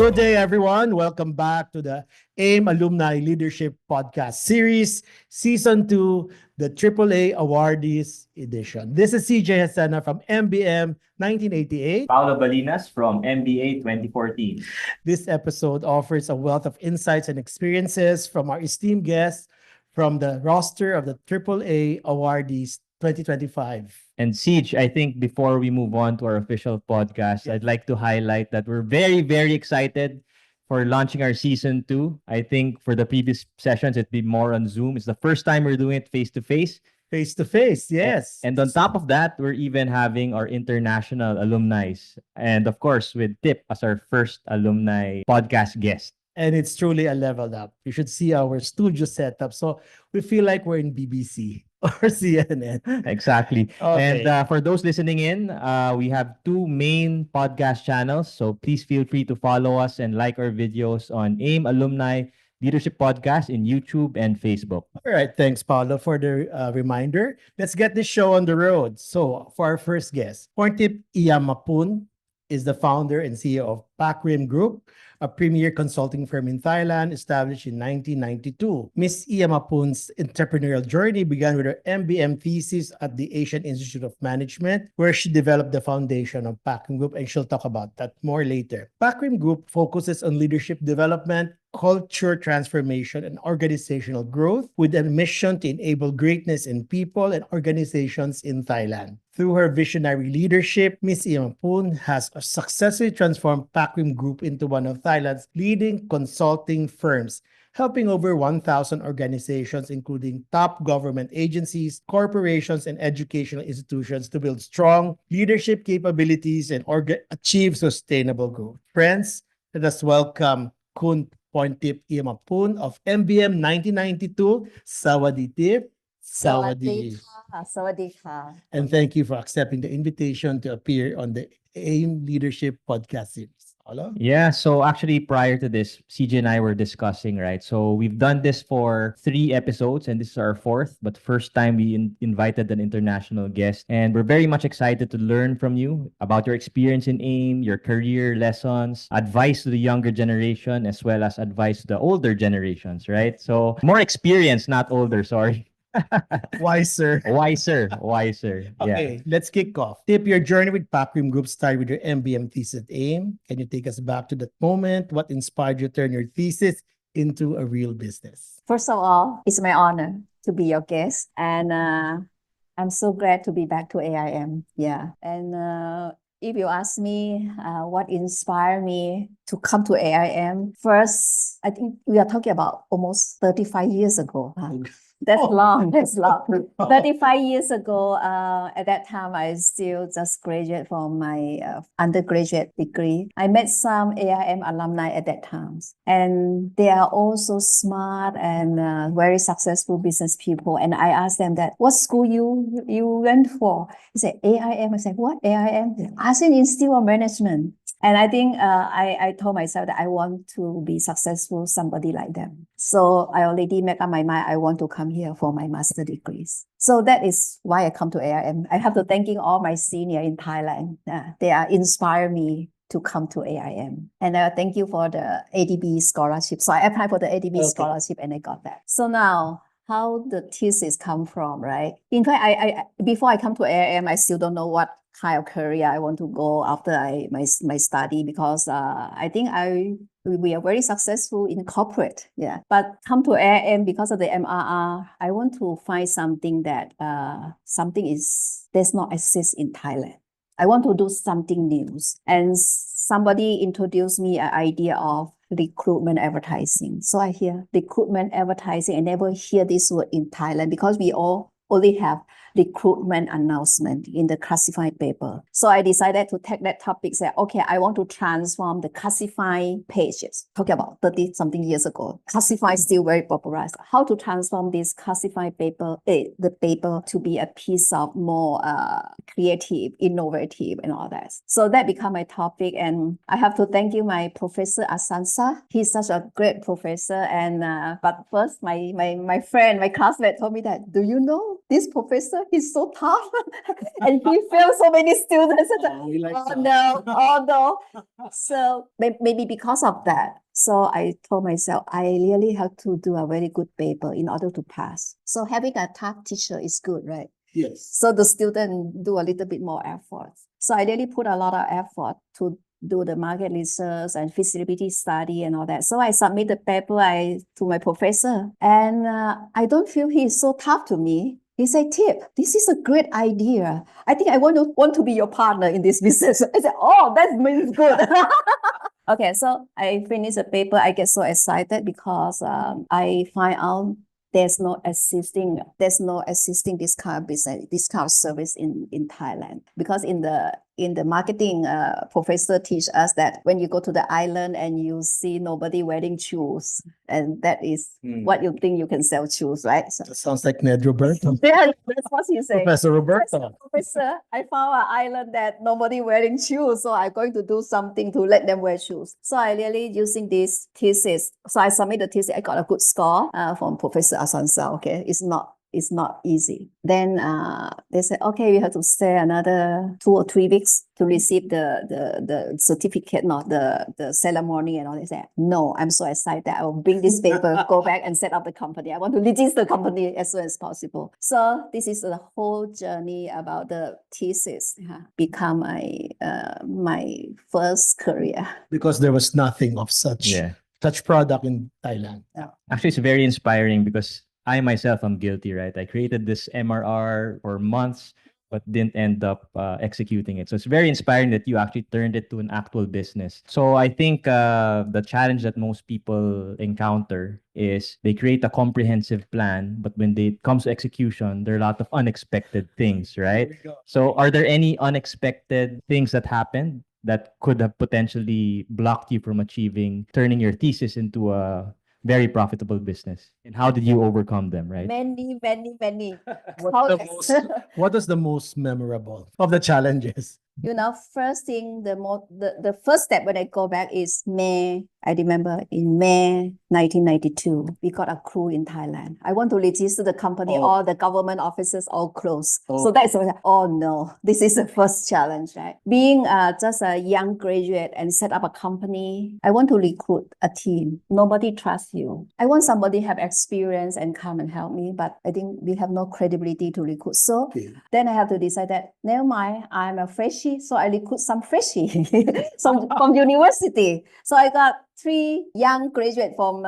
Good day, everyone. Welcome back to the Aim Alumni Leadership Podcast Series, Season 2, the Triple A Awardees edition. This is CJ Hasana from MBM 1988. Paolo Balinas from MBA 2014. This episode offers a wealth of insights and experiences from our esteemed guests from the roster of the Triple A Awardees 2025. And Siege, I think before we move on to our official podcast, I'd like to highlight that we're very, very excited for launching our season 2. I think for the previous sessions, it'd be more on Zoom. It's the first time we're doing it face to face. Face to face, yes. And on top of that, we're even having our international alumni. And of course, with Tip as our first alumni podcast guest. And it's truly a level up. You should see our studio setup. So we feel like we're in BBC or CNN. Exactly. Okay. And for those listening in, we have 2 main podcast channels. So please feel free to follow us and like our videos on AIM Alumni Leadership Podcast in YouTube and Facebook. All right. Thanks, Paolo, for the reminder. Let's get this show on the road. So for our first guest, Porntip Iyimapun is the founder and CEO of Aaaim Group, a premier consulting firm in Thailand established in 1992. Ms. Iyimapun's entrepreneurial journey began with her MBM thesis at the Asian Institute of Management, where she developed the foundation of Aaaim Group, and she'll talk about that more later. Aaaim Group focuses on leadership development, culture transformation, and organizational growth with a mission to enable greatness in people and organizations in Thailand. Through her visionary leadership, Ms. Iyimapun has successfully transformed Aaaim Group into one of Thailand's leading consulting firms, helping over 1,000 organizations, including top government agencies, corporations, and educational institutions to build strong leadership capabilities and achieve sustainable growth. Friends, let us welcome Kun Porntip Iyimapun of MBM 1992. Sawadee Tip. Sawadee. Sawadee. And thank you for accepting the invitation to appear on the AIM Leadership Podcast Series. Hello? Yeah, so actually prior to this, CJ and I were discussing, right? So we've done this for 3 episodes and this is our 4th, but first time we invited an international guest. And we're very much excited to learn from you about your experience in AIM, your career lessons, advice to the younger generation, as well as advice to the older generations, right? So more experience, not older, sorry. Wiser. Wiser. Okay, let's kick off. Tip, your journey with Aaaim Group started with your MBM thesis at AIM. Can you take us back to that moment? What inspired you to turn your thesis into a real business? First of all, it's my honor to be your guest. And I'm so glad to be back to AIM. Yeah. And if you ask me what inspired me to come to AIM, first, I think we are talking about almost 35 years ago. That's long. 35 years ago, at that time, I still just graduated from my undergraduate degree. I met some AIM alumni at that time. And they are also smart and very successful business people. And I asked them that, what school you went for? He said, AIM. I said, what? AIM? Asian Institute of Management. And I think I told myself that I want to be successful, somebody like them. So I already made up my mind, I want to come here for my master degrees. So that is why I come to AIM. I have to thanking all my senior in Thailand. They are inspire me to come to AIM. And thank you for the ADB scholarship. So I applied for the ADB scholarship and I got that. So now, how the thesis come from, right? In fact, I before I come to AIM, I still don't know what kind of career I want to go after my study, because I think we are very successful in corporate, yeah. But come to AIM because of the MRR, I want to find something that does not exist in Thailand. I want to do something new. And somebody introduced me an idea of recruitment advertising. So I hear recruitment advertising. I never hear this word in Thailand because we all only have recruitment announcement in the classified paper. So I decided to take that topic, say, okay, I want to transform the classified pages. Talking about 30 something years ago. Classified is still very popularized. How to transform this classified paper, the paper to be a piece of more creative, innovative and all that. So that became my topic. And I have to thank you, my professor Asansa. He's such a great professor. And but first, my friend, my classmate told me that, do you know this professor? professor, he's so tough. And he failed so many students. We like Oh that. no, oh no. So maybe because of that. So I told myself, I really have to do a very good paper in order to pass. So having a tough teacher is good, right? Yes. So the student do a little bit more effort. So I really put a lot of effort to do the market research and feasibility study and all that. So I submit the paper to my professor, and I don't feel he's so tough to me. He said, Tip, this is a great idea. I think I want to be your partner in this business. I said, oh, that means good. Okay, so I finished the paper. I get so excited because I find out there's no existing this kind of business, this kind of service in Thailand. Because in the marketing, professor teach us that when you go to the island and you see nobody wearing shoes, and that is what you think you can sell shoes, right? So, That sounds like Ned Roberto. yeah, that's what he said. Professor Roberto. Professor, I found an island that nobody wearing shoes, so I'm going to do something to let them wear shoes. So I really using this thesis. So I submit the thesis. I got a good score from Professor Asansao. Okay, it's not easy. Then they said, okay, you have to stay another 2 or 3 weeks to receive the certificate, not the ceremony and all that. I said, no, I'm so excited. I will bring this paper, go back and set up the company. I want to register the company as soon as possible. So this is the whole journey about the thesis. Become my first career. Because there was nothing of such product in Thailand. Actually, it's very inspiring because I myself am guilty, right? I created this MRR for months, but didn't end up executing it. So it's very inspiring that you actually turned it to an actual business. So I think the challenge that most people encounter is they create a comprehensive plan, but when it comes to execution, there are a lot of unexpected things, right? So are there any unexpected things that happened that could have potentially blocked you from turning your thesis into a very profitable business? And how did you overcome them, right? Many. What was the most memorable of the challenges? You know, first thing, the first step when I go back is May. I remember in May 1992, we got a crew in Thailand. I want to register the company, all the government offices all closed. So that's oh no, this is the first challenge, right? Being just a young graduate and set up a company, I want to recruit a team. Nobody trusts you. I want somebody have experience and come and help me, but I think we have no credibility to recruit. So then I have to decide that, never mind, I'm a freshie, so I recruit some freshie from university. So I got 3 young graduates from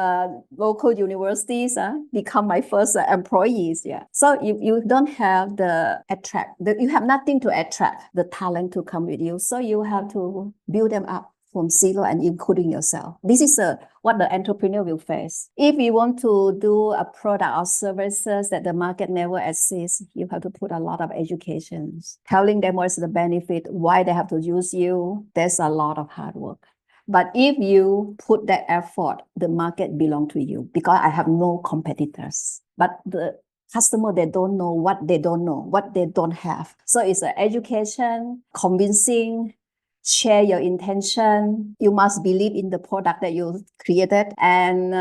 local universities become my first employees. Yeah. So you don't have you have nothing to attract the talent to come with you. So you have to build them up from zero and including yourself. This is what the entrepreneur will face. If you want to do a product or services that the market never exists, you have to put a lot of education, telling them what's the benefit, why they have to use you. There's a lot of hard work. But if you put that effort, the market belongs to you because I have no competitors. But the customer, they don't know what they don't know, what they don't have. So it's education, convincing, share your intention. You must believe in the product that you created and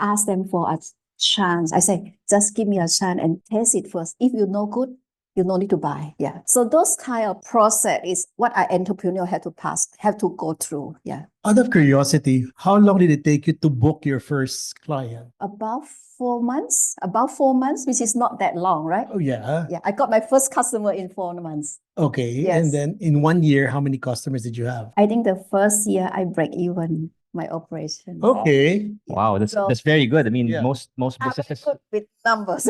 ask them for a chance. I say, just give me a chance and taste it first. If you know good, you don't need to buy. Yeah. So those kind of process is what an entrepreneur have to go through. Yeah. Out of curiosity, how long did it take you to book your first client? About 4 months, which is not that long, right? Oh, yeah. Yeah. I got my first customer in 4 months. Okay. Yes. And then in 1 year, how many customers did you have? I think the first year I break even my operation. Okay. Wow, that's very good. I mean, most I'm businesses good with numbers.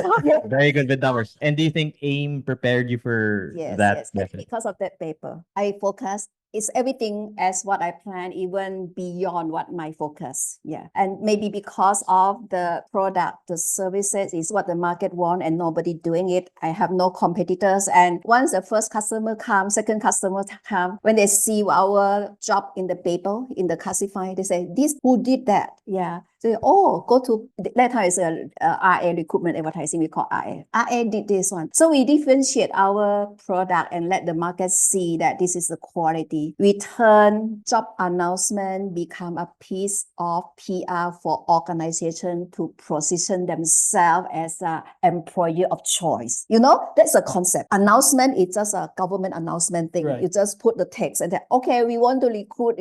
very good with numbers. And do you think Aim prepared you for that? Yes. Because of that paper, I focus. It's everything as what I planned, even beyond what my focus. Yeah. And maybe because of the product, the services is what the market want and nobody doing it. I have no competitors. And once the first customer comes, second customer come, when they see our job in the paper, in the classify, they say, this, who did that? Yeah. So, go to, that time is a RA, recruitment advertising, we call RA. RA did this one. So we differentiate our product and let the market see that this is the quality. We turn job announcement become a piece of PR for organization to position themselves as an employer of choice. You know, that's a concept. Announcement is just a government announcement thing. Right. You just put the text and say, okay, we want to recruit,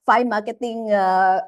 5 marketing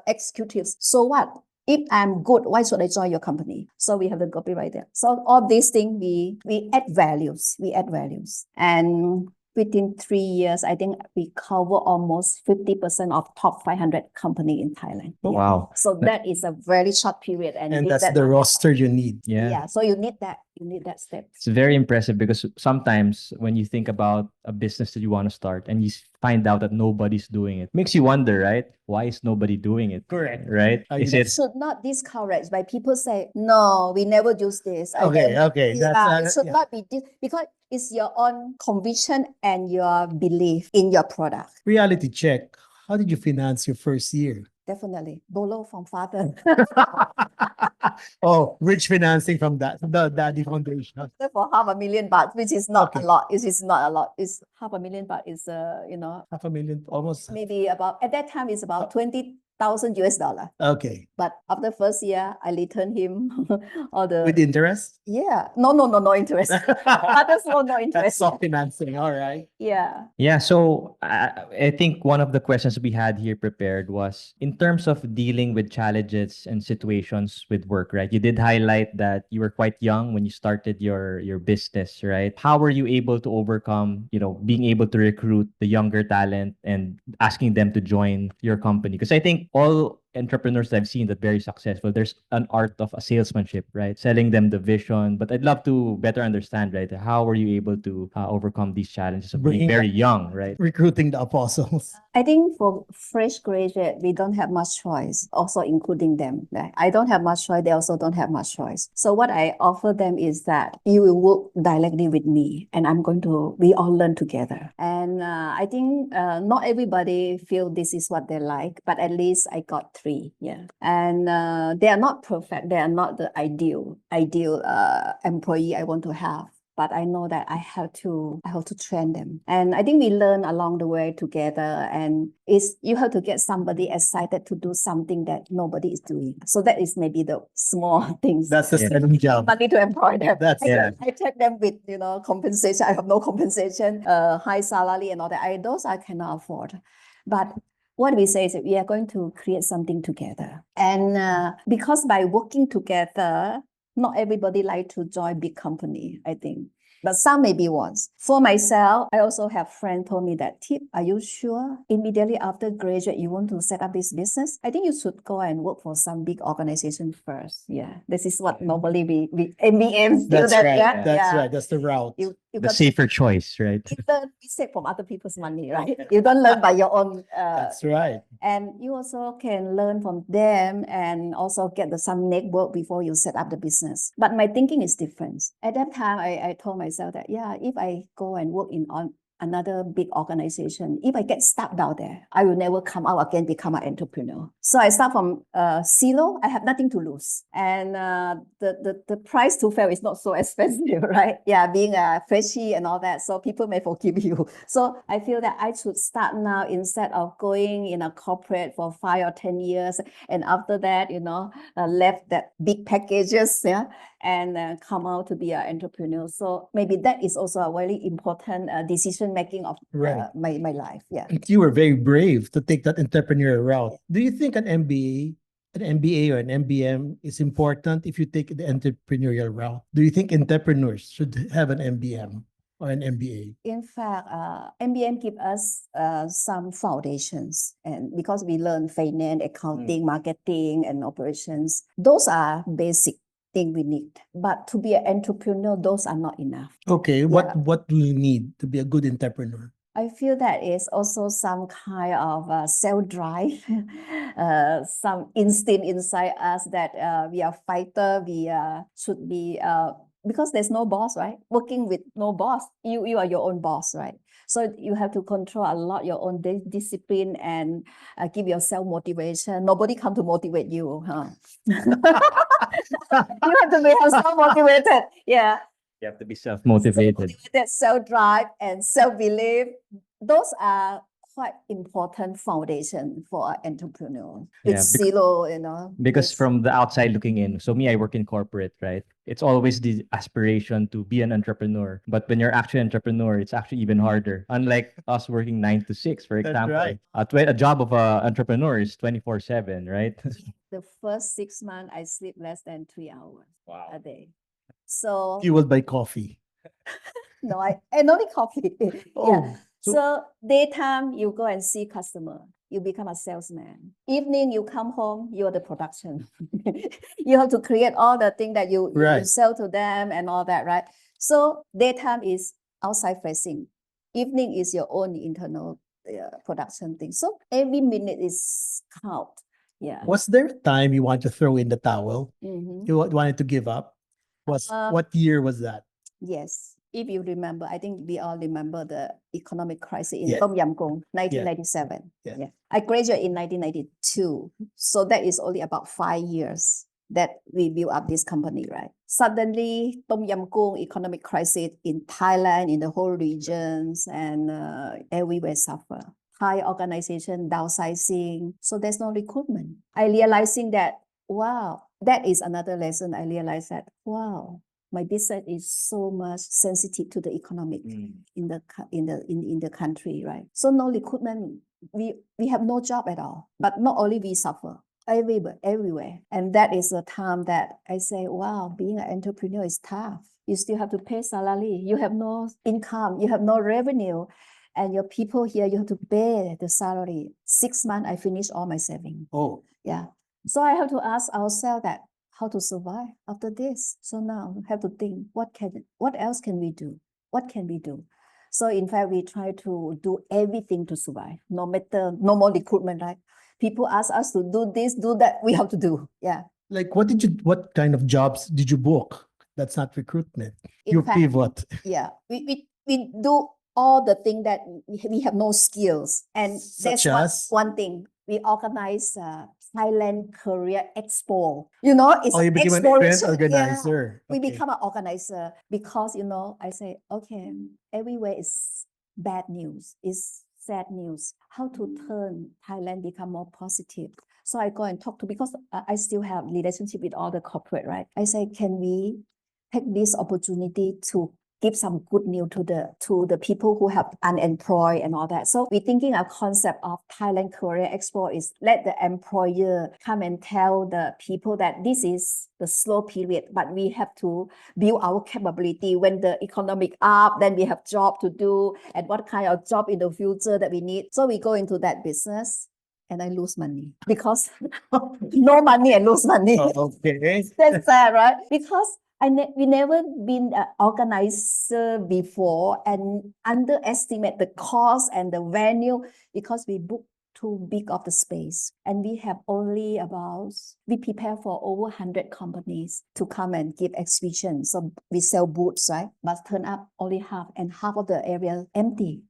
executives. So what? If I'm good, why should I join your company? So we have the copyright there. So all these things, we add values. We add values. And within 3 years, I think we cover almost 50% of top 500 company in Thailand. Oh, wow. So that is a very short period. And that's the roster you need. Yeah. So you need that. You need that step. It's very impressive because sometimes when you think about a business that you want to start and you find out that nobody's doing it, makes you wonder, right? Why is nobody doing it? Correct. Right? Is It it should not discourage by people say, no, we never use this. Okay. It should not be this because it's your own conviction and your belief in your product. Reality check. How did you finance your first year? Definitely. Borrow from father. Oh, rich financing from the Daddy Foundation. For $500,000, which is not Okay. a lot. It is not a lot. It's $500,000 is $500,000, almost. maybe about, at that time it's about 20,000 US dollar. Okay. But after first year, I returned him all the With interest? yeah. No interest. Others no That's interest. soft financing. All right. Yeah. Yeah, so I think one of the questions we had here prepared was in terms of dealing with challenges and situations with work, right? You did highlight that you were quite young when you started your business, right? How were you able to overcome, being able to recruit the younger talent and asking them to join your company? Because I think all entrepreneurs that I've seen that very successful, there's an art of a salesmanship, right? Selling them the vision. But I'd love to better understand, right? How were you able to overcome these challenges of being Bringing very up- young, right? Recruiting the apostles. I think for fresh graduate, we don't have much choice, also including them. Right? I don't have much choice. They also don't have much choice. So what I offer them is that you will work directly with me and we all learn together. And I think not everybody feel this is what they like, but at least I got 3. Yeah. And they are not perfect. They are not the ideal employee I want to have. But I know that I have to train them. And I think we learn along the way together. And you have to get somebody excited to do something that nobody is doing. So that is maybe the small things. That's the second job. Money to employ them. That's I take them with, compensation. I have no compensation, high salary and all that. Those I cannot afford. But what we say is that we are going to create something together. And because by working together, not everybody like to join big company, I think. But some maybe once. For myself, I also have friends told me that, Tip, are you sure immediately after graduate you want to set up this business? I think you should go and work for some big organization first. Yeah, this is what normally we MBMs do. That's right. Yeah, That's right. That's the route. You The got safer choice, right? you learn mistake from other people's money, right? You don't learn by your own. That's right. And you also can learn from them and also get some network before you set up the business. But my thinking is different. At that time, I told myself that, if I go and work on another big organization, if I get stuck down there, I will never come out again, become an entrepreneur. So I start from zero. I have nothing to lose. And the price to fail is not so expensive, right? Yeah, being a freshie and all that. So people may forgive you. So I feel that I should start now instead of going in a corporate for 5 or 10 years. And after that, left that big packages, and come out to be an entrepreneur. So maybe that is also a very important decision making of my life. Yeah. You were very brave to take that entrepreneurial route. Do you think an MBA or an MBM is important if you take the entrepreneurial route? Do you think entrepreneurs should have an MBM or an MBA? In fact, MBM give us some foundations, and because we learn finance, accounting, marketing, and operations, those are basic thing we need. But to be an entrepreneur, those are not enough. Okay, what do you need to be a good entrepreneur? I feel that is also some kind of self-drive, some instinct inside us that we are fighter, we should be, because there's no boss, right? Working with no boss, you are your own boss, right? So you have to control a lot your own discipline and give yourself motivation. Nobody come to motivate you, huh? You have to be self-motivated. Yeah. You have to be self-motivated. Self-motivated, self-drive, and self-belief. Those are quite important foundation for an entrepreneur. Yeah, It's zero, Because yes. from the outside looking in, so me, I work in corporate, right? It's always the aspiration to be an entrepreneur. But when you're actually an entrepreneur, it's actually even harder. Unlike us working 9 to 6, for That's example, right. a job of an entrepreneur is 24/7, right? The first 6 months, I sleep less than 3 hours Wow. a day. So Fueled by coffee. no, and only coffee. Yeah. Oh, So daytime, you go and see customer. You become a salesman. Evening, you come home, you're the production. You have to create all the thing that you Right. sell to them and all that, right? So daytime is outside facing. Evening is your own internal production thing. So every minute is count. Yeah. was there a time you want to throw in the towel? Mhm. You wanted to give up? What year was that? Yes. If you remember, I think we all remember the economic crisis in Yes. Tom Yam Goong, 1997. Yeah. Yeah. I graduated in 1992. So that is only about 5 years that we built up this company, right? Suddenly, Tom Yam Goong economic crisis in Thailand, in the whole regions, and everywhere suffer. Thai organization downsizing. So there's no recruitment. I realizing that, wow, that is another lesson. I realized that, wow, my business is so much sensitive to the economic in the country, right? So no recruitment, we have no job at all. But not only we suffer, everywhere. And that is the time that I say, wow, being an entrepreneur is tough. You still have to pay salary. You have no income. You have no revenue. And your people here, you have to pay the salary. 6 months, I finish all my saving. Oh, Yeah. So I have to ask ourselves that how to survive after this. So now we have to think, what else can we do? What can we do? So in fact, we try to do everything to survive. No matter, no more recruitment, right? People ask us to do this, do that, we have to do. Yeah. like what kind of jobs did you book? That's not recruitment. In You fact, pivot. yeah, we do all the thing that we have no skills. And Such that's as? one thing. We organize Thailand Career Expo. It's Oh, an you became an exploration. event organizer. We Okay. become an organizer because, I say, okay, everywhere is bad news, is sad news. How to turn Thailand become more positive? So I go and talk to, because I still have relationship with all the corporate, right? I say, can we take this opportunity to give some good news to the people who have unemployed and all that. So we're thinking a concept of Thailand Career Expo is let the employer come and tell the people that this is the slow period, but we have to build our capability. When the economic up, then we have job to do, and what kind of job in the future that we need. So we go into that business. And I lose money because no money and lose money. Oh, okay. That's sad, right? Because we never been an organizer before and underestimate the cost and the venue because we book too big of the space. And we have only we prepare for over 100 companies to come and give exhibition. So we sell booths, right? But turn up only half, and half of the area empty.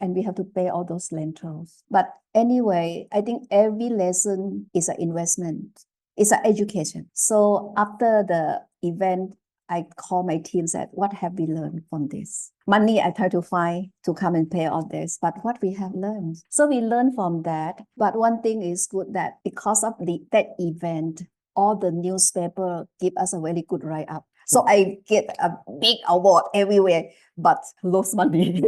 And we have to pay all those rentals. But anyway, I think every lesson is an investment. It's an education. So after the event, I call my team, said, what have we learned from this? Money I try to find to come and pay all this, but what we have learned. So we learn from that. But one thing is good that because of that event, all the newspaper give us a very good write-up. So I get a big award everywhere, but lose money.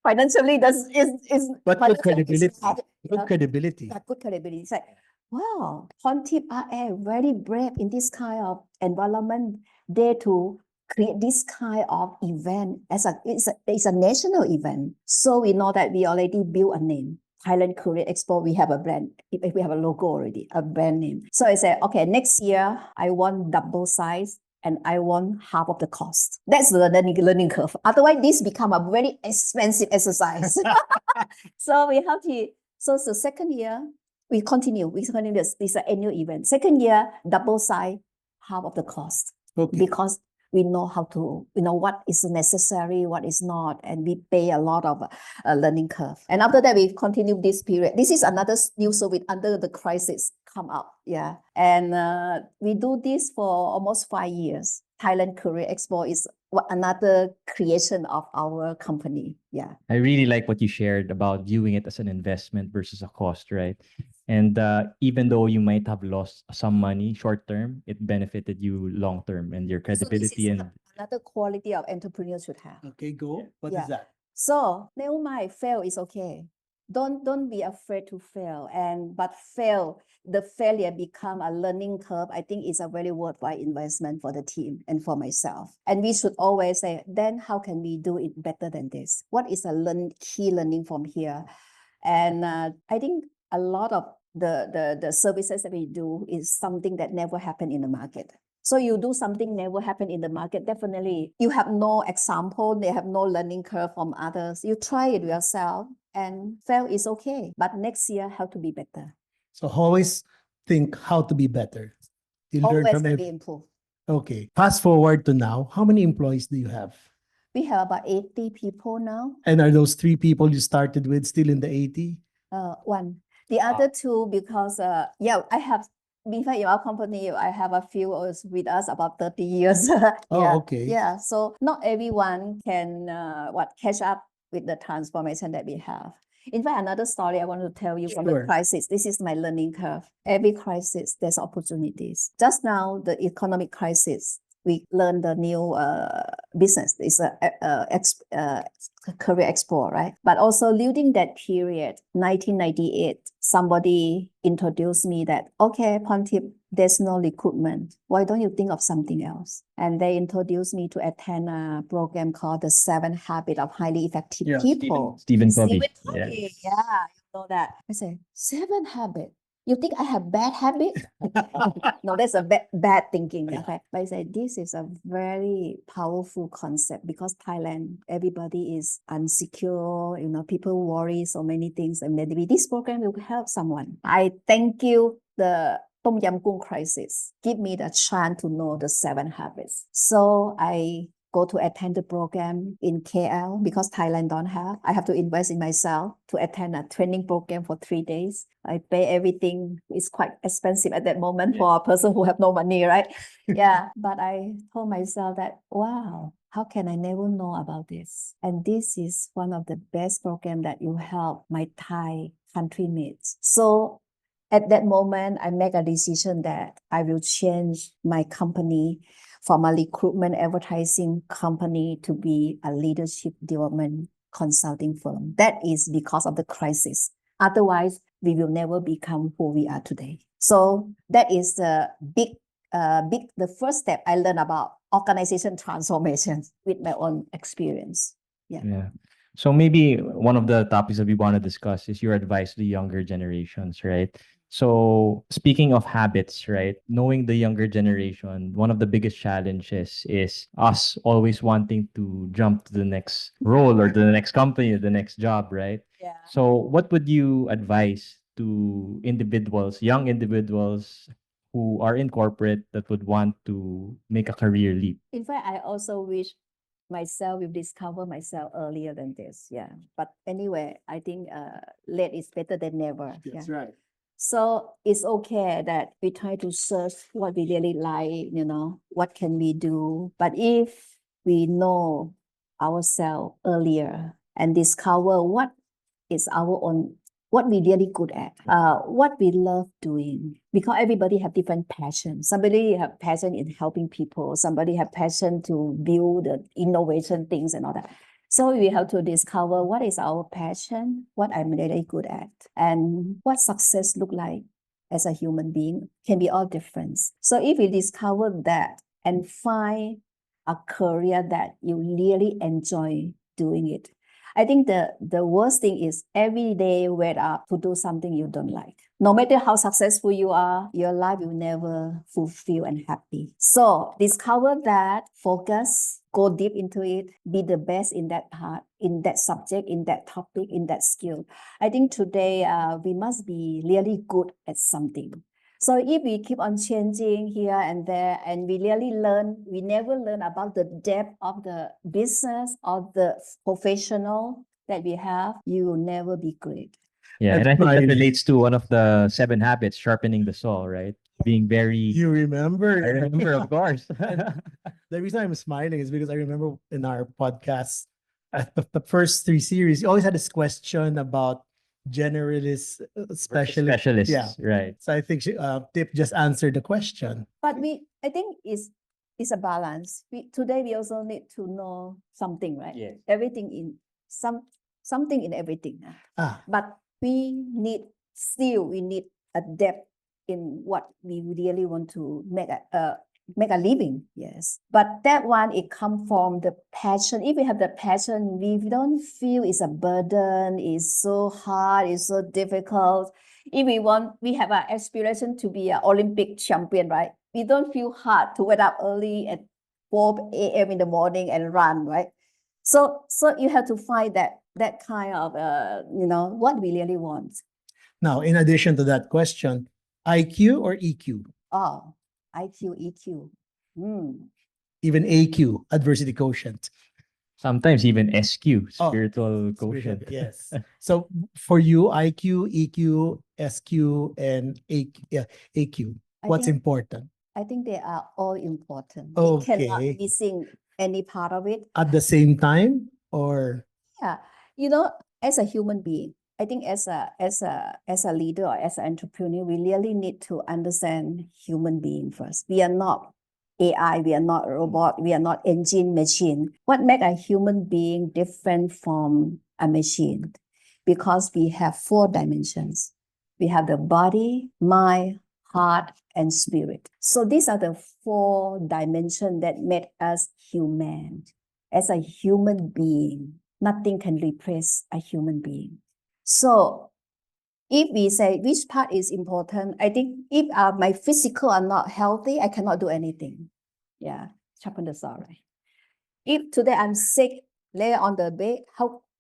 Financially, But good financially credibility. it's bad, Good credibility. good credibility. It's like, wow, Porntip are very brave in this kind of environment. They to create this kind of event it's a national event. So we know that we already built a name. Thailand Career Expo, we have a brand, we have a logo already, a brand name. So I said, okay, next year I want double size and I want half of the cost. That's the learning curve. Otherwise, this become a very expensive exercise. So we have to. So the second year, we continue. This is an annual event. Second year, double size, half of the cost. Okay. Because we know how to, what is necessary, what is not, and we pay a lot of learning curve. And after that, we continue this period. This is another new service under the crisis come up, yeah. And we do this for almost 5 years. Thailand Career Expo is another creation of our company, yeah. I really like what you shared about viewing it as an investment versus a cost, right? And even though you might have lost some money short term, it benefited you long term and your So this credibility is and another quality of entrepreneurs should have. Okay, go. What Yeah. is that? So never mind, fail is okay. Don't be afraid to fail. But the failure become a learning curve. I think it's a very worthwhile investment for the team and for myself. And we should always say, then how can we do it better than this? What is a key learning from here? And I think a lot of the services that we do is something that never happened in the market. So you do something never happened in the market, definitely you have no example, they have no learning curve from others. You try it yourself and fail is okay. But next year, how to be better? So always think how to be better. You learn Always from to it. be improved. Okay. Fast forward to now. How many employees do you have? We have about 80 people now. And are those 3 people you started with still in the 80? One. The other two, because yeah, I have, in fact, in our company, I have a few with us about 30 years. Yeah. Oh, okay. Yeah. So not everyone can catch up with the transformation that we have. In fact, another story I want to tell you from the Sure. crisis. This is my learning curve. Every crisis, there's opportunities. Just now, the economic crisis, we learned the new business. It's a career expo, right? But also during that period, 1998, somebody introduced me that, okay, Porntip, there's no recruitment. Why don't you think of something else? And they introduced me to attend a program called The 7 Habits of Highly Effective Yeah, People. Stephen Covey. Stephen Covey, yeah, you know that. I say, 7 habits. You think I have bad habit? No, that's a bad thinking. Okay, but I say this is a very powerful concept because Thailand, everybody is insecure. People worry so many things, and maybe this program will help someone. I thank you. The Tom Yam Goong crisis give me the chance to know the 7 habits. So I go to attend the program in KL because Thailand don't have. I have to invest in myself to attend a training program for 3 days. I pay everything. It's quite expensive at that moment for a person who have no money, right? Yeah. But I told myself that, wow, how can I never know about this? And this is one of the best program that you help my Thai countrymates. So at that moment, I make a decision that I will change my company from a recruitment advertising company to be a leadership development consulting firm. That is because of the crisis. Otherwise, we will never become who we are today. So that is the the first step I learned about organization transformation with my own experience. Yeah. So maybe one of the topics that we want to discuss is your advice to the younger generations, right? So speaking of habits, right? Knowing the younger generation, one of the biggest challenges is us always wanting to jump to the next role or to the next company or the next job, right? Yeah. So what would you advise to individuals, young individuals who are in corporate that would want to make a career leap? In fact, I also wish myself will discover myself earlier than this. Yeah. But anyway, I think late is better than never. That's Yeah. right. So it's okay that we try to search what we really like, what can we do. But if we know ourselves earlier and discover what is our own, what we really good at, what we love doing, because everybody have different passions. Somebody have passion in helping people. Somebody have passion to build the innovation things and all that. So we have to discover what is our passion, what I'm really good at, and what success look like as a human being can be all different. So if we discover that and find a career that you really enjoy doing it, I think the worst thing is every day wake up to do something you don't like. No matter how successful you are, your life will never fulfill and happy. So discover that, focus, go deep into it, be the best in that part, in that subject, in that topic, in that skill. I think today we must be really good at something. So if we keep on changing here and there, and we really learn, we never learn about the depth of the business or the professional that we have, you will never be great. Yeah, and That's I think that fine. relates to one of the 7 habits, sharpening the saw, right? Being very. You remember? I remember, of course. The reason I'm smiling is because I remember in our podcast, the first three series, you always had this question about generalist, specialist. Specialists, Yeah. right? So I think Tip just answered the question. But I think it's a balance. Today we also need to know something, right? Yes. Everything in something in everything. Ah, But we need a depth in what we really want to make a living. Yes. But that one, it come from the passion. If we have the passion, we don't feel it's a burden, it's so hard, it's so difficult. If we have an aspiration to be an Olympic champion, right? We don't feel hard to wake up early at 4 a.m. in the morning and run, right? So you have to find that kind of what we really want. now, in addition to that question, IQ or EQ? Oh, IQ, EQ. Even AQ, adversity quotient. Sometimes even SQ, Oh, spiritual quotient. Yes. So for you, IQ, EQ, SQ, and AQ, yeah, AQ, what's important? I think they are all important. We cannot Okay. missing any part of it. At the same time, or Yeah, as a human being, I think as a leader or as an entrepreneur, we really need to understand human being first. We are not AI, we are not robot, we are not engine machine. What make a human being different from a machine? Because we have 4 dimensions. We have the body, mind, heart, and spirit. So these are the 4 dimensions that make us human. As a human being, nothing can replace a human being. So if we say which part is important, I think if my physical are not healthy, I cannot do anything. Yeah, sharpen the saw, right? If today I'm sick, lay on the bed,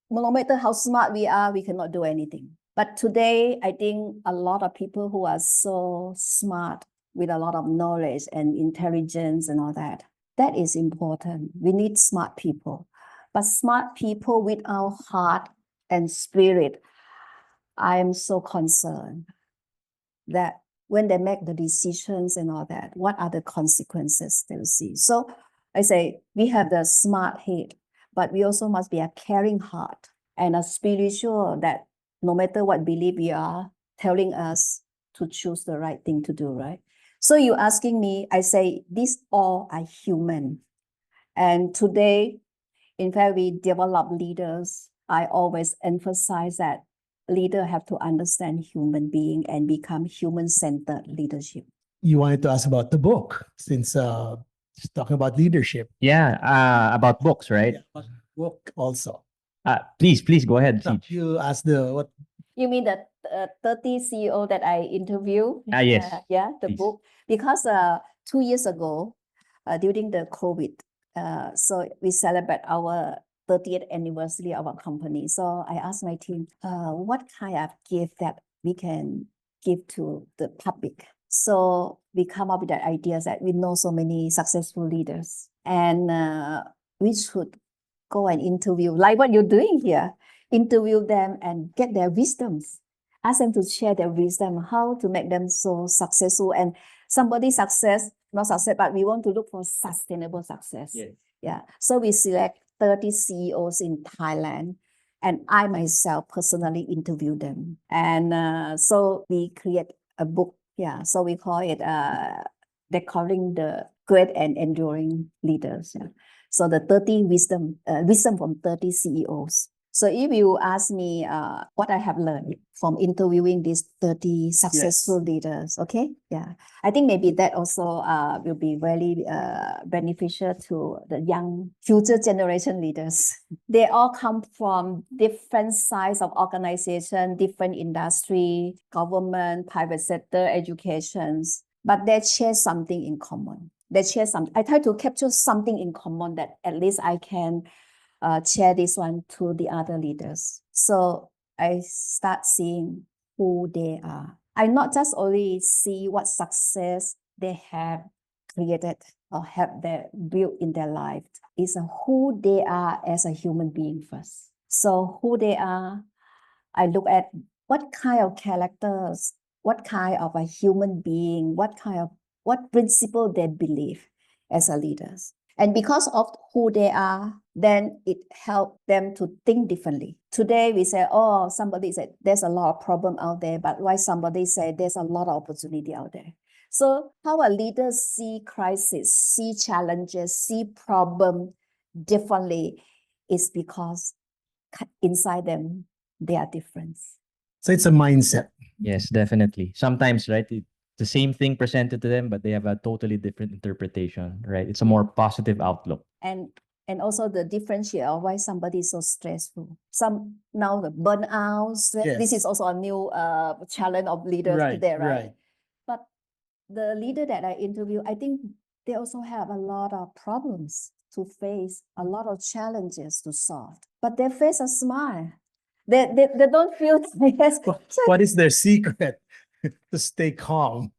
no matter how smart we are, we cannot do anything. But today, I think a lot of people who are so smart with a lot of knowledge and intelligence and all that, that is important. We need smart people. But smart people without heart and spirit, I am so concerned that when they make the decisions and all that, what are the consequences they'll see? So I say we have the smart head, but we also must be a caring heart and a spiritual that no matter what belief we are, telling us to choose the right thing to do, right? So you asking me, I say these all are human. And today, in fact, we develop leaders. I always emphasize that leader have to understand human being and become human-centered leadership. you wanted to ask about the book since just talking about leadership. Yeah, about books, right? Yeah, but book also. Please go ahead, No, Siege. you asked the what? You mean the 30 CEO that I interviewed? Yes. Yeah, the Please. book. Because 2 years ago, during the COVID, so we celebrate our 30th anniversary of our company. So I asked my team, what kind of gift that we can give to the public? So we come up with that idea that we know so many successful leaders, and we should go and interview, like what you're doing here, interview them and get their wisdoms. Ask them to share their wisdom, how to make them so successful. And somebody not success, but we want to look for sustainable success. Yes. Yeah. So we select 30 CEOs in Thailand, and I myself personally interview them. And so we create a book. Yeah. So we call it Decoding the Great and Enduring Leaders. Yeah. So the 30 wisdom from 30 CEOs. So if you ask me what I have learned from interviewing these 30 successful leaders, okay? Yeah. I think maybe that also will be very beneficial to the young future generation leaders. They all come from different size of organization, different industry, government, private sector, educations, but they share something in common. They share something. I try to capture something in common that at least I can share this one to the other leaders. So I start seeing who they are. I not just only see what success they have created or have their built in their life, is who they are as a human being first. So who they are, I look at what kind of characters, what kind of a human being, what principle they believe as a leaders. And because of who they are, then it helps them to think differently. Today we say, oh, somebody said there's a lot of problem out there, but why somebody say there's a lot of opportunity out there? So how a leader see crisis, see challenges, see problem differently is because inside them, they are different. So it's a mindset. Yes, definitely. Sometimes, right, the same thing presented to them, but they have a totally different interpretation, right? It's a more positive outlook. And also the differentiate of why somebody is so stressful. Some now the burnout, stress. Yes. This is also a new challenge of leaders today, right? But the leader that I interview, I think they also have a lot of problems to face, a lot of challenges to solve. But their face a smile. They don't feel yes. What is their secret to stay calm?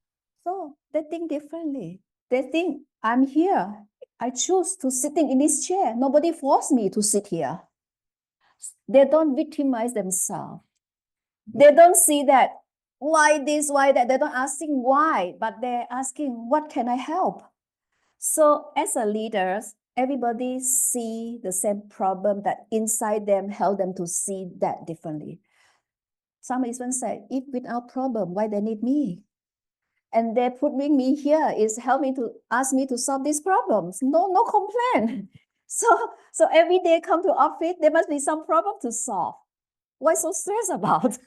So they think differently. They think I'm here. I choose to sitting in this chair. Nobody forced me to sit here. They don't victimize themselves. They don't see that why this, why that. They're not asking why, but they're asking what can I help? So as a leaders, everybody see the same problem that inside them help them to see that differently. Some even say, if without problem, why they need me? And they're putting me here is help me to ask me to solve these problems. No complaint. So every day come to office, there must be some problem to solve. Why so stressed about?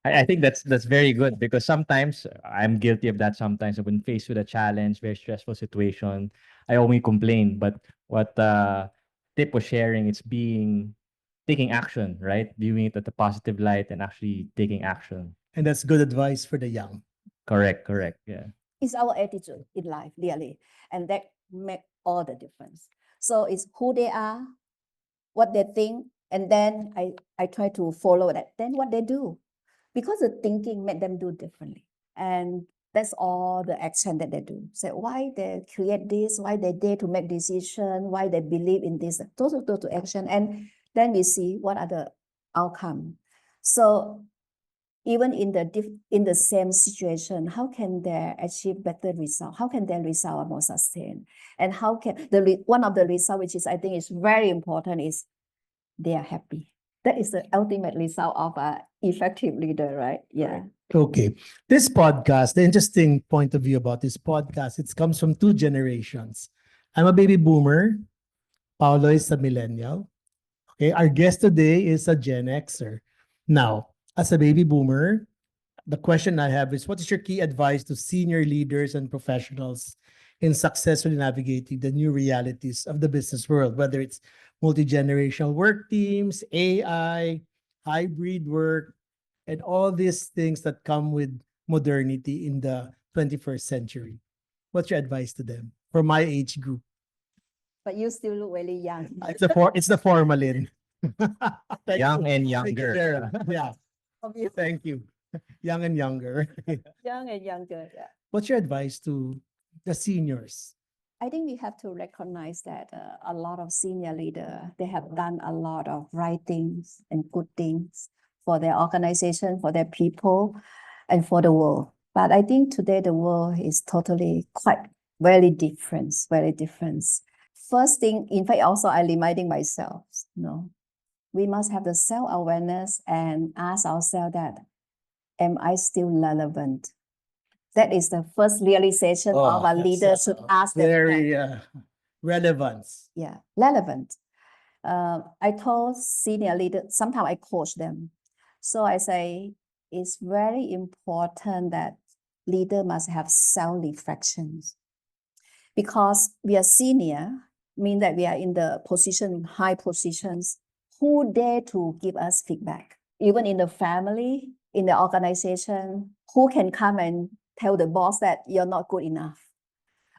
I think that's very good because sometimes I'm guilty of that sometimes when faced with a challenge, very stressful situation, I only complain. But what Tip was sharing, it's taking action, right? Viewing it at a positive light and actually taking action. And that's good advice for the young. Correct, yeah. It's our attitude in life, really. And that make all the difference. So it's who they are, what they think, and then I try to follow that. Then what they do. Because the thinking made them do differently. And that's all the action that they do. So why they create this, why they dare to make decision, why they believe in this, those to action. And then we see what are the outcome. So even in the same situation, how can they achieve better result? How can their result are more sustained? And how can one of the result, which is I think is very important, is they are happy. That is the ultimate result of an effective leader, right? Yeah. Okay. This podcast, the interesting point of view about this podcast, it comes from two generations. I'm a baby boomer. Paolo is a millennial. Okay. Our guest today is a Gen Xer. Now, as a baby boomer, the question I have is what is your key advice to senior leaders and professionals in successfully navigating the new realities of the business world, whether it's multi-generational work teams, AI, hybrid work, and all these things that come with modernity in the 21st century? What's your advice to them for my age group? But you still look really young. It's the formalin. Young and Thank you, younger. Sarah. Yeah, thank you. Young and younger. Young and younger. Yeah. What's your advice to the seniors? I think we have to recognize that a lot of senior leaders, they have done a lot of right things and good things for their organization, for their people, and for the world. But I think today the world is totally quite very different, very different. First thing, in fact, also I'm reminding myself, we must have the self-awareness and ask ourselves that, am I still relevant? That is the first realization of a leader should ask them. Very relevance. Yeah, relevant. I told senior leaders, sometimes I coach them. So I say, it's very important that leader must have self-reflections. Because we are senior, mean that we are in the position, high positions, who dare to give us feedback? Even in the family, in the organization, who can come and tell the boss that you're not good enough?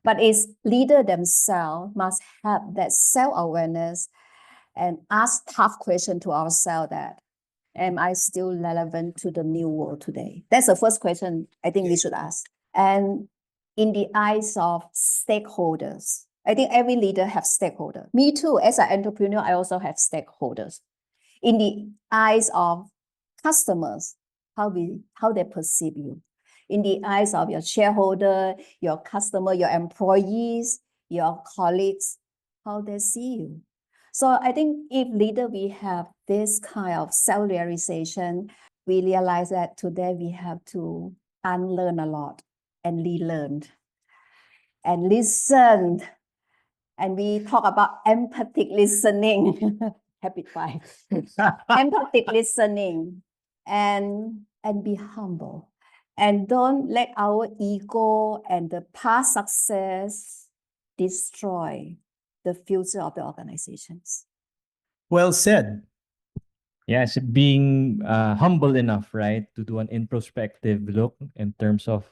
But it's leader themselves must have that self-awareness and ask tough questions to ourselves that, Am I still relevant to the new world today? That's the first question I think we should ask. And in the eyes of stakeholders, I think every leader has stakeholders. Me too, as an entrepreneur, I also have stakeholders. In the eyes of customers, how they perceive you. In the eyes of your shareholder, your customer, your employees, your colleagues, how they see you. So I think if leader, we have this kind of self-realization, we realize that today we have to unlearn a lot and relearn and listen. And we talk about empathic listening, habit 5. Empathic listening and be humble. And don't let our ego and the past success destroy the future of the organizations. Well said. Yes, being humble enough, right, to do an introspective look in terms of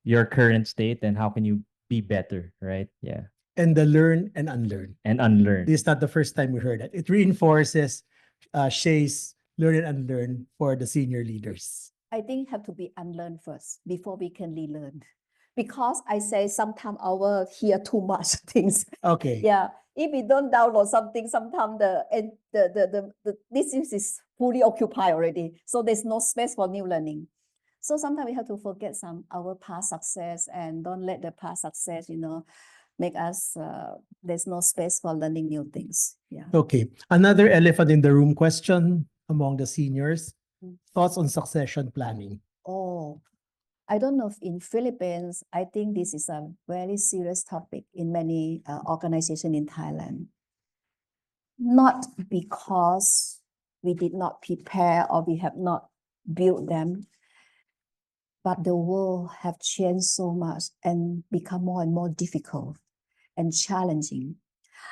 your current state and how can you be better, right? Yeah. And the learn and unlearn. And unlearn. This is not the first time we heard that. It reinforces Shay's learn and unlearn for the senior leaders. I think have to be unlearned first before we can relearn. Because I say sometimes our hear too much things. Okay. Yeah. If we don't download something, sometimes this is fully occupied already. So there's no space for new learning. So sometimes we have to forget our past success and don't let the past success, make us, there's no space for learning new things. Yeah. Okay. Another elephant in the room question among the seniors. Mm. Thoughts on succession planning? Oh, I don't know if in Philippines, I think this is a very serious topic in many organizations in Thailand. Not because we did not prepare or we have not built them, but the world have changed so much and become more and more difficult and challenging.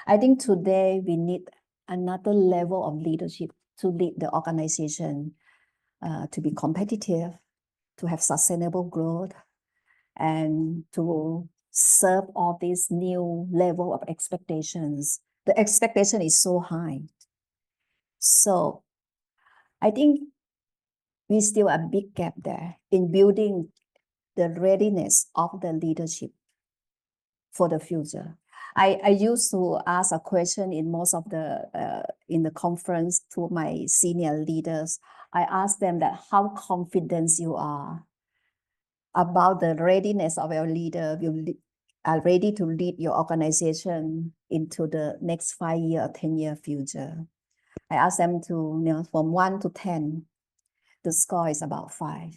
I think today we need another level of leadership to lead the organization to be competitive, to have sustainable growth, and to serve all these new level of expectations. The expectation is so high. So I think we still a big gap there in building the readiness of the leadership for the future. I used to ask a question in most of the in the conference to my senior leaders. I asked them that how confident you are about the readiness of your leader. You are ready to lead your organization into the next 5-year or 10-year future. I asked them to, from 1 to 10, the score is about 5.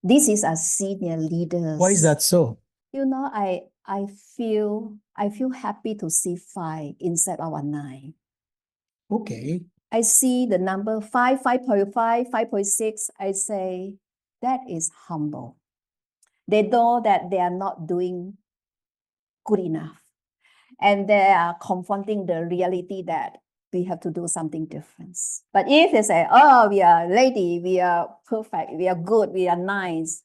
This is a senior leader. Why is that so? I feel happy to see 5 instead of a 9. Okay. I see the number 5, 5.5, 5.6. I say that is humble. They know that they are not doing good enough. And they are confronting the reality that we have to do something different. But if they say, oh, we are ready, we are perfect, we are good, we are nice,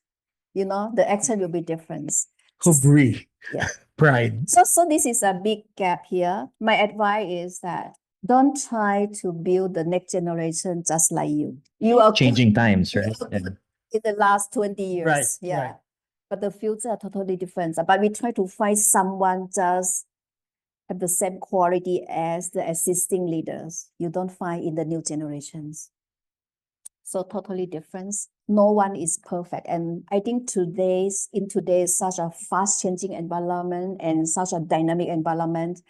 the action will be different. Hubri. Yeah. Pride. So this is a big gap here. My advice is that don't try to build the next generation just like you. You are Changing times, right? in the last 20 years. Right, Yeah. right. But the future are totally different. But we try to find someone just have the same quality as the existing leaders. You don't find in the new generations. So totally different. No one is perfect. And I think in today's such a fast changing environment and such a dynamic environment,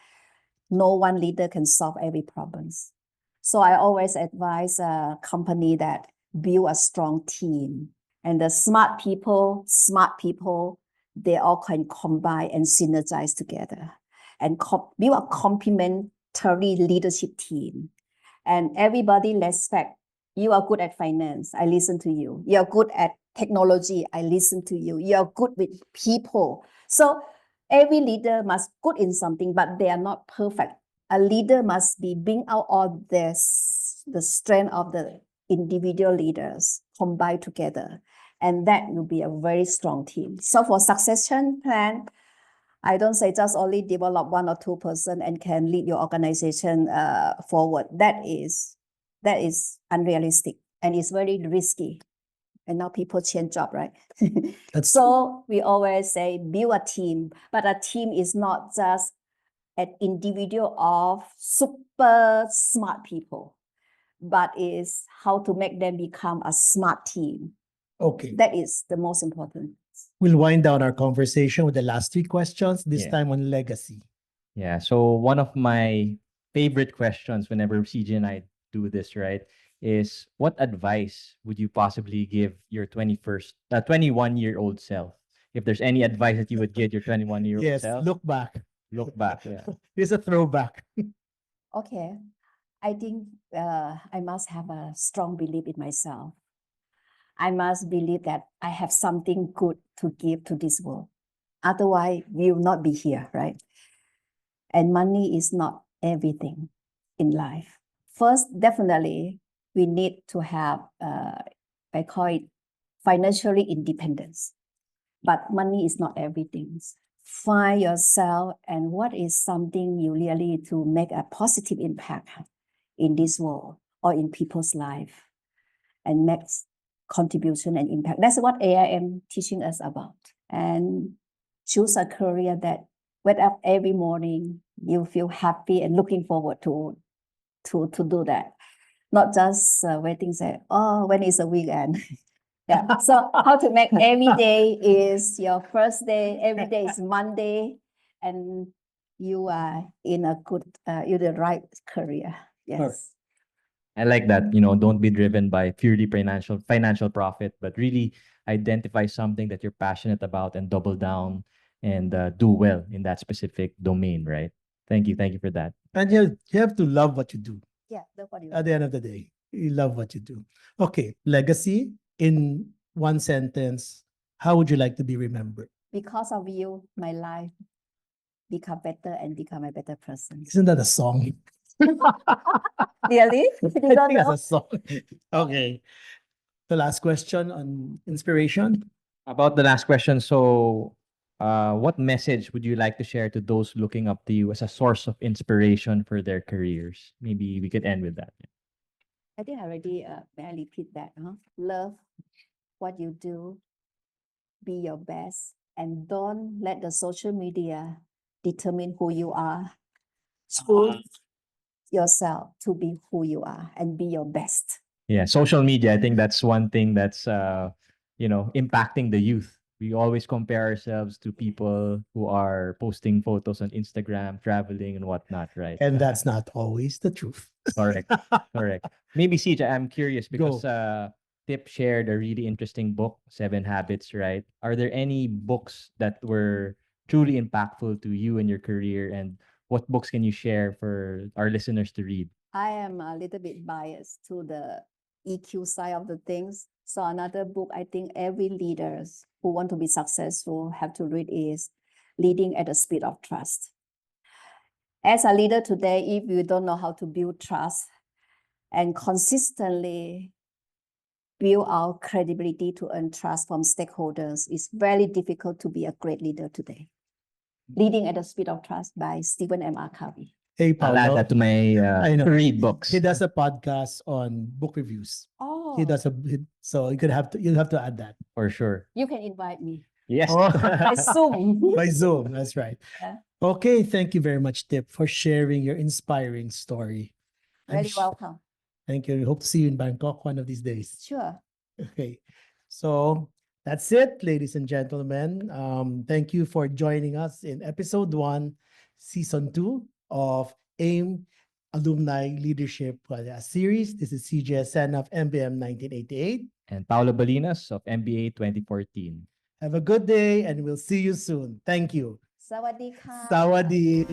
no one leader can solve every problems. So I always advise a company that build a strong team. And the smart people, they all can combine and synergize together and build a complementary leadership team. And everybody respect. You are good at finance, I listen to you. You are good at technology, I listen to you. You are good with people. So every leader must good in something, but they are not perfect. A leader must bring out all this, the strength of the individual leaders combined together. And that will be a very strong team. So for succession plan, I don't say just only develop 1 or 2 person and can lead your organization forward. That is that is unrealistic and it's very risky. And now people change job, right? So we always say build a team, but a team is not just an individual of super smart people, but is how to make them become a smart team. Okay. That is the most important. We'll wind down our conversation with the last three questions, this Yeah. time on legacy. Yeah. So one of my favorite questions whenever CJ and I do this, right, is what advice would you possibly give your 21-year-old self? If there's any advice that you would give your 21-year-old Yes, self, look back. look back. Yeah. Here's a throwback. Okay, I think I must have a strong belief in myself. I must believe that I have something good to give to this world. Otherwise, we will not be here, right? And money is not everything in life. First, definitely, we need to have, I call it financially independence. But money is not everything. Find yourself and what is something you really to make a positive impact in this world or in people's life and make contribution and impact. That's what Aaaim teaching us about. And choose a career that wake up every morning, you feel happy and looking forward to do that. Not just waiting, say, oh, when is the weekend? Yeah. So how to make every day is your first day, every day is Monday, and you are in a good, you're the right career. Yes. I like that, don't be driven by purely financial profit, but really identify something that you're passionate about and double down and do well in that specific domain, right? Thank you for that. And you have to love what you do. Yeah, that's what you At the end of the day, you love what you do. Okay, legacy in one sentence. How would you like to be remembered? Because of you, my life become better and become a better person. Isn't that a song? Really? You I don't think it's know? a song. Okay. The last question on inspiration. About the last question, so what message would you like to share to those looking up to you as a source of inspiration for their careers? Maybe we could end with that. I think I already may I repeat that. Love what you do, be your best, and don't let the social media determine who you are. Choose yourself to be who you are and be your best. Yeah, social media, I think that's one thing that's impacting the youth. We always compare ourselves to people who are posting photos on Instagram, traveling and whatnot, right? And that's not always the truth. Correct. Correct. Maybe CJ, I'm curious because Go. Tip shared a really interesting book, Seven Habits, right? Are there any books that were truly impactful to you and your career? And what books can you share for our listeners to read? I am a little bit biased to the EQ side of the things. So another book I think every leaders who want to be successful have to read is Leading at the Speed of Trust. As a leader today, if you don't know how to build trust and consistently build our credibility to earn trust from stakeholders, it's very difficult to be a great leader today. Leading at the Speed of Trust by Stephen M. R. Covey. Hey, I'll add Paulo. that to my I know. read books. He does a podcast on book reviews. Oh, So you'll have to add that. For sure. you can invite me Yes. Oh. by Zoom. By Zoom, that's right. Yeah. Okay, thank you very much, Tip, for sharing your inspiring story. Very welcome. Thank you. We hope to see you in Bangkok one of these days. Sure. Okay, so that's it, ladies and gentlemen. Thank you for joining us in episode 1, season 2 of Aaaim Alumni Leadership series. This is CJ Sen of MBM 1988. And Paulo Balinas of MBA 2014. Have a good day and we'll see you soon. Thank you. สวัสดีค่ะ Sawadee.